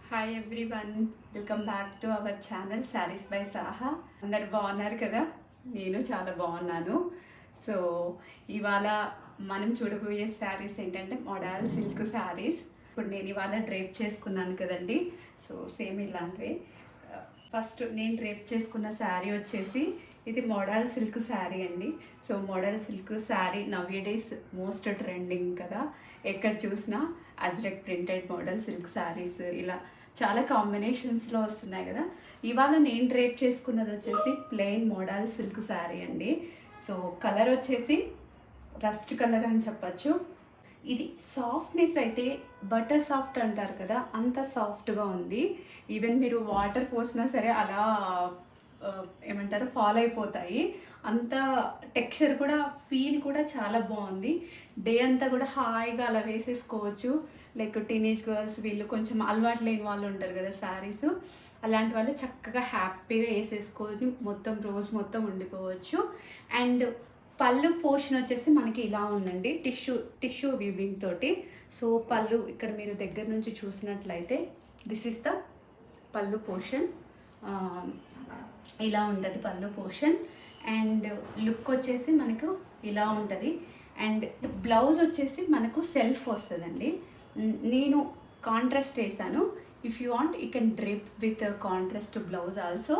Hi everyone, welcome back to our channel saris by Saha. అందరు బాగున్నారు కదా? నేను చాలా బాగున్నాను. సో ఇవాళ మనం చూడబోయే శారీస్ ఏంటంటే మోడల్ సిల్క్ శారీస్. ఇప్పుడు నేను ఇవాళ డ్రేప్ చేసుకున్నాను కదండి. సో సేమ్ ఇలాంటివి. ఫస్ట్ నేను డ్రేప్ చేసుకున్న శారీ వచ్చేసి ఇది మోడల్ సిల్క్ శారీ అండి. So model silk sari nowadays most trending కదా. ఎక్కడ చూసినా Ajrak printed model silk saris ఇలా చాలా కాంబినేషన్స్లో వస్తున్నాయి కదా. ఇవాళ నేను డ్రేప్ చేసుకున్నది వచ్చేసి ప్లెయిన్ మోడల్ సిల్క్ శారీ అండి. సో కలర్ వచ్చేసి రస్ట్ కలర్ అని చెప్పచ్చు. ఇది సాఫ్ట్నెస్ అయితే బటర్ సాఫ్ట్ అంటారు కదా, అంత సాఫ్ట్గా ఉంది. ఈవెన్ మీరు వాటర్ పోసినా సరే అలా ఏమంటారు ఫాలో అయిపోతాయి. అంత టెక్స్చర్ కూడా ఫీల్ కూడా చాలా బాగుంది. డే అంతా కూడా హాయిగా అలా వేసేసుకోవచ్చు. లైక్ టీనేజ్ గర్ల్స్, వీళ్ళు కొంచెం అలవాటు లేని వాళ్ళు ఉంటారు కదా శారీస్, అలాంటి వాళ్ళు చక్కగా హ్యాపీగా వేసేసుకొని మొత్తం రోజు మొత్తం ఉండిపోవచ్చు. అండ్ పళ్ళు పోర్షన్ వచ్చేసి మనకి ఇలా ఉందండి, టిష్యూ వీవింగ్ తోటి. సో పళ్ళు ఇక్కడ మీరు దగ్గర నుంచి చూసినట్లయితే దిస్ ఇస్ ద పళ్ళు పోర్షన్. ఇలా ఉంటుంది పళ్ళు పోర్షన్. అండ్ లుక్ వచ్చేసి మనకు ఇలా ఉంటుంది. అండ్ బ్లౌజ్ వచ్చేసి మనకు సెల్ఫ్ వస్తుందండి. నేను కాంట్రాస్ట్ వేసాను. If you want you can drip with contrast blouse also.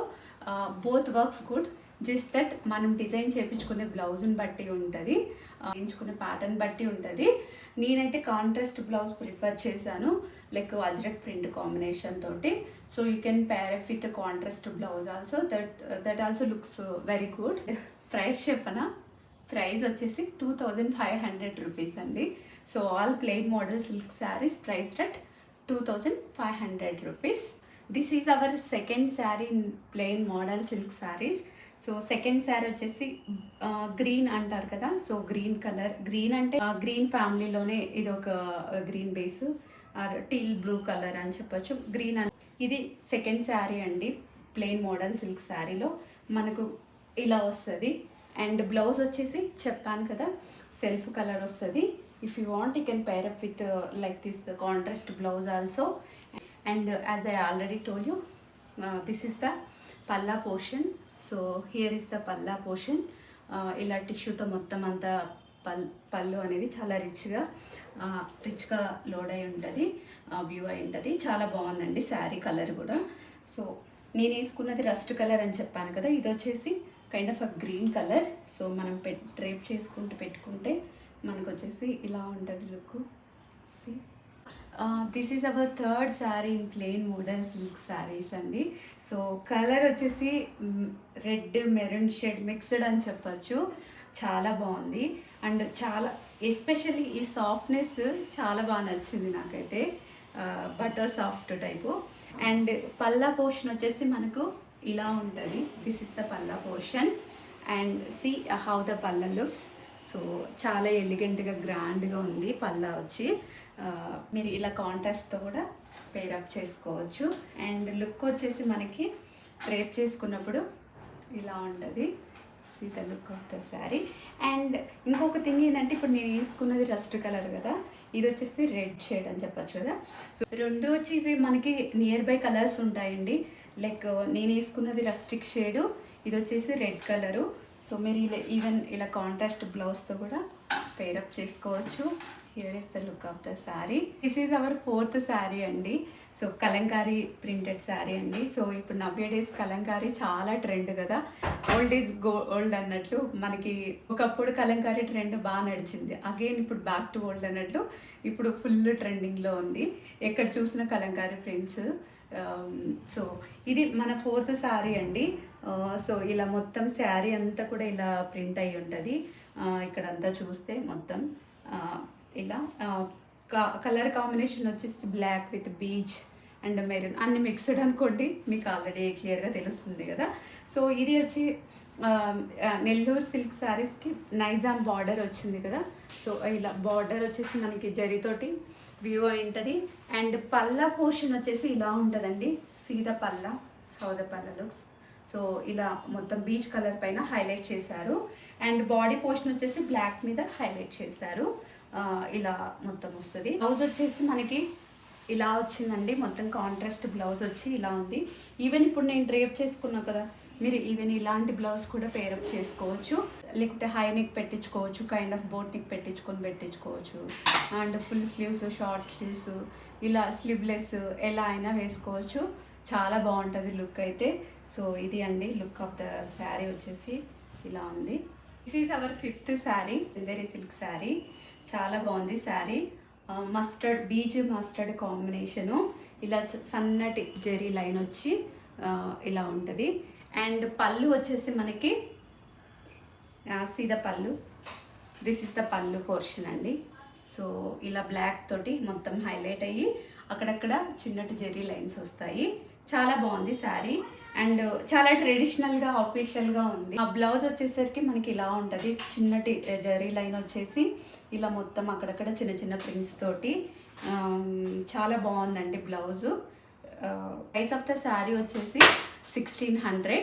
Both works good. Just that మనం డిజైన్ చేయించుకునే బ్లౌజ్ని బట్టి ఉంటుంది, ఎంచుకునే ప్యాటర్న్ బట్టి ఉంటుంది. నేనైతే కాంట్రాస్ట్ బ్లౌజ్ ప్రిఫర్ చేశాను, లైక్ అజ్రక్ ప్రింట్ కాంబినేషన్ తోటి. So you can pair up with contrast blouse also. That also looks very good. Price చెప్పనా? ప్రైస్ వచ్చేసి 2500 రూపీస్ అండి. So all plain model silk saris priced at 2500 rupees. This is our second sari in plain model silk saris. So second sari వచ్చేసి green అంటారు కదా. So green colour, green అంటే green ఫ్యామిలీలోనే ఇది ఒక green base or teal blue colour అని చెప్పొచ్చు. గ్రీన్ ఇది సెకండ్ శారీ అండి. ప్లెయిన్ మోడల్ సిల్క్ శారీలో మనకు ఇలా వస్తుంది. అండ్ బ్లౌజ్ వచ్చేసి చెప్పాను కదా సెల్ఫ్ కలర్ వస్తుంది. If you want you can pair up with like this contrast blouse also. And as I already told you, this is the Palla portion. So here is the Palla portion. ఇలా టిష్యూతో మొత్తం అంతా పళ్ళు అనేది చాలా రిచ్గా లోడ్ అయి ఉంటుంది, వ్యూ అయి ఉంటుంది. చాలా బాగుందండి శారీ కలర్ కూడా. సో నేను వేసుకున్నది రస్ట్ కలర్ అని చెప్పాను కదా, ఇది వచ్చేసి kind of a green colour. So మనం డ్రేప్ చేసుకుంటూ పెట్టుకుంటే మనకు వచ్చేసి ఇలా ఉంటుంది look. See this is hour third sari in plain model silk saris అండి. సో కలర్ వచ్చేసి రెడ్ మెరూన్ షేడ్ మిక్స్డ్ అని చెప్పచ్చు. చాలా బాగుంది. అండ్ చాలా ఎస్పెషల్లీ ఈ సాఫ్ట్నెస్ చాలా బాగా నచ్చింది నాకైతే, butter soft type. And Palla portion వచ్చేసి మనకు ఇలా ఉంటుంది. This is the Palla portion. And see how the Palla looks. So చాలా ఎలిగెంట్గా గ్రాండ్గా ఉంది పల్లా వచ్చి. మీరు ఇలా కాంట్రాస్ట్తో కూడా పేరప్ చేసుకోవచ్చు. అండ్ లుక్ వచ్చేసి మనకి డ్రేప్ చేసుకున్నప్పుడు ఇలా ఉంటుంది. See the look of the sari. And ఇంకొక థింగ్ ఏంటంటే, ఇప్పుడు నేను వేసుకున్నది రస్ట్ కలర్ కదా, ఇది వచ్చేసి రెడ్ షేడ్ అని చెప్పచ్చు కదా. సో రెండు వచ్చి ఇవి మనకి నియర్ బై కలర్స్ ఉంటాయండి. లైక్ నేను వేసుకున్నది రస్టిక్ షేడు, ఇది వచ్చేసి రెడ్ కలరు. సో మీరు ఈవెన్ ఇలా కాంట్రాస్ట్ బ్లౌజ్తో కూడా పేరప్ చేసుకోవచ్చు. Here is the look of the sari. This is hour fourth sari అండి. సో కలంకారీ ప్రింటెడ్ శారీ అండి. సో ఇప్పుడు నవ్యడేస్ కలంకారీ చాలా ట్రెండ్ కదా, ఓల్డ్ ఈజ్ ఓల్డ్ అన్నట్లు. మనకి ఒకప్పుడు కలంకారీ ట్రెండ్ బాగా నడిచింది, అగైన్ ఇప్పుడు బ్యాక్ టు ఓల్డ్ అన్నట్లు ఇప్పుడు ఫుల్ ట్రెండింగ్లో ఉంది. ఎక్కడ చూసిన కలంకారీ ప్రింట్స్. సో ఇది మన ఫోర్త్ శారీ అండి. సో ఇలా మొత్తం శారీ అంతా కూడా ఇలా ప్రింట్ అయి ఉంటుంది. ఇక్కడ అంతా చూస్తే మొత్తం ఇలా కలర్ కాంబినేషన్ వచ్చేసి black with peach and maroon అన్ని మిక్స్డ్ అనుకోండి, మీకు ఆల్రెడీ క్లియర్గా తెలుస్తుంది కదా. సో ఇది వచ్చి నెల్లూరు సిల్క్ శారీస్కి నైజాం బార్డర్ వచ్చింది కదా. సో ఇలా బార్డర్ వచ్చేసి మనకి జరీతోటి వ్యూ అయి ఉంటుంది. అండ్ పల్లా పోర్షన్ వచ్చేసి ఇలా ఉంటుందండి. సీదా Palla, how the Palla looks. So ఇలా మొత్తం బీచ్ కలర్ పైన హైలైట్ చేశారు. అండ్ బాడీ పోర్షన్ వచ్చేసి బ్లాక్ మీద హైలైట్ చేశారు. ఇలా మొత్తం వస్తుంది. బ్లౌజ్ వచ్చేసి మనకి ఇలా వచ్చిందండి. మొత్తం కాంట్రాస్ట్ బ్లౌజ్ వచ్చి ఇలా ఉంది. ఈవెన్ ఇప్పుడు నేను డ్రేప్ చేసుకున్నా కదా, మీరు ఈవెన్ ఇలాంటి బ్లౌజ్ కూడా పేరప్ చేసుకోవచ్చు, లేకపోతే హై నెక్ పెట్టించుకోవచ్చు, కైండ్ ఆఫ్ బోట్ నెక్ పెట్టించుకోవచ్చు. And full sleeves, short sleeves, ఇలా స్లీవ్లెస్ ఎలా అయినా వేసుకోవచ్చు. చాలా బాగుంటుంది లుక్ అయితే. సో ఇది అండి లుక్ ఆఫ్ ద శారీ వచ్చేసి ఇలా ఉంది. This is hour 5th sari, Chanderi silk sari. చాలా బాగుంది sari. Mustard, beach mustard combination. ఇలా సన్నటి జెరీ లైన్ వచ్చి ఇలా ఉంటుంది. అండ్ పళ్ళు వచ్చేసి మనకి సీదా పళ్ళు. దిస్ ఇస్ ద పళ్ళు పోర్షన్ అండి. సో ఇలా బ్లాక్ తోటి మొత్తం హైలైట్ అయ్యి అక్కడక్కడ చిన్నటి జెరీ లైన్స్ వస్తాయి. చాలా బాగుంది శారీ. అండ్ చాలా ట్రెడిషనల్గా ఆఫీషియల్గా ఉంది. ఆ బ్లౌజ్ వచ్చేసరికి మనకి ఇలా ఉంటుంది. చిన్నటి జరీ లైన్ వచ్చేసి ఇలా మొత్తం అక్కడక్కడ చిన్న చిన్న ప్రింట్స్ తోటి చాలా బాగుందండి blouse. Price of the sari వచ్చేసి 1600.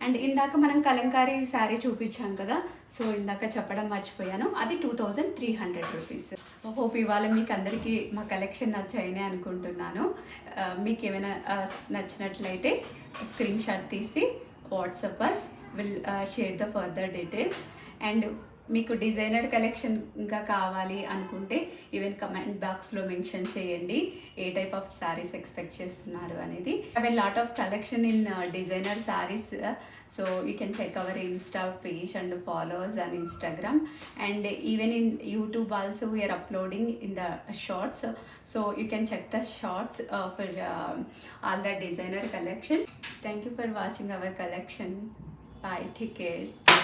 అండ్ ఇందాక మనం కలంకారీ శారీ చూపించాం కదా, సో ఇందాక చెప్పడం మర్చిపోయాను, అది 2300 రూపీస్. హోప్ ఇవాళ మీకు అందరికీ మా కలెక్షన్ నచ్చాయని అనుకుంటున్నాను. మీకు ఏమైనా నచ్చినట్లయితే స్క్రీన్ షాట్ తీసి WhatsApp us, will share the further details. And మీకు డిజైనర్ కలెక్షన్ ఇంకా కావాలి అనుకుంటే ఈవెన్ కమెంట్ బాక్స్లో మెన్షన్ చేయండి ఏ టైప్ ఆఫ్ శారీస్ ఎక్స్పెక్ట్ చేస్తున్నారు అనేది. Have a lot of collection in designer saris. So you can check our insta page and followers on Instagram. And even in YouTube also we are uploading in the shorts. So you can check the shorts for all the designer collection. Thank you for watching our collection. Bye. Take care.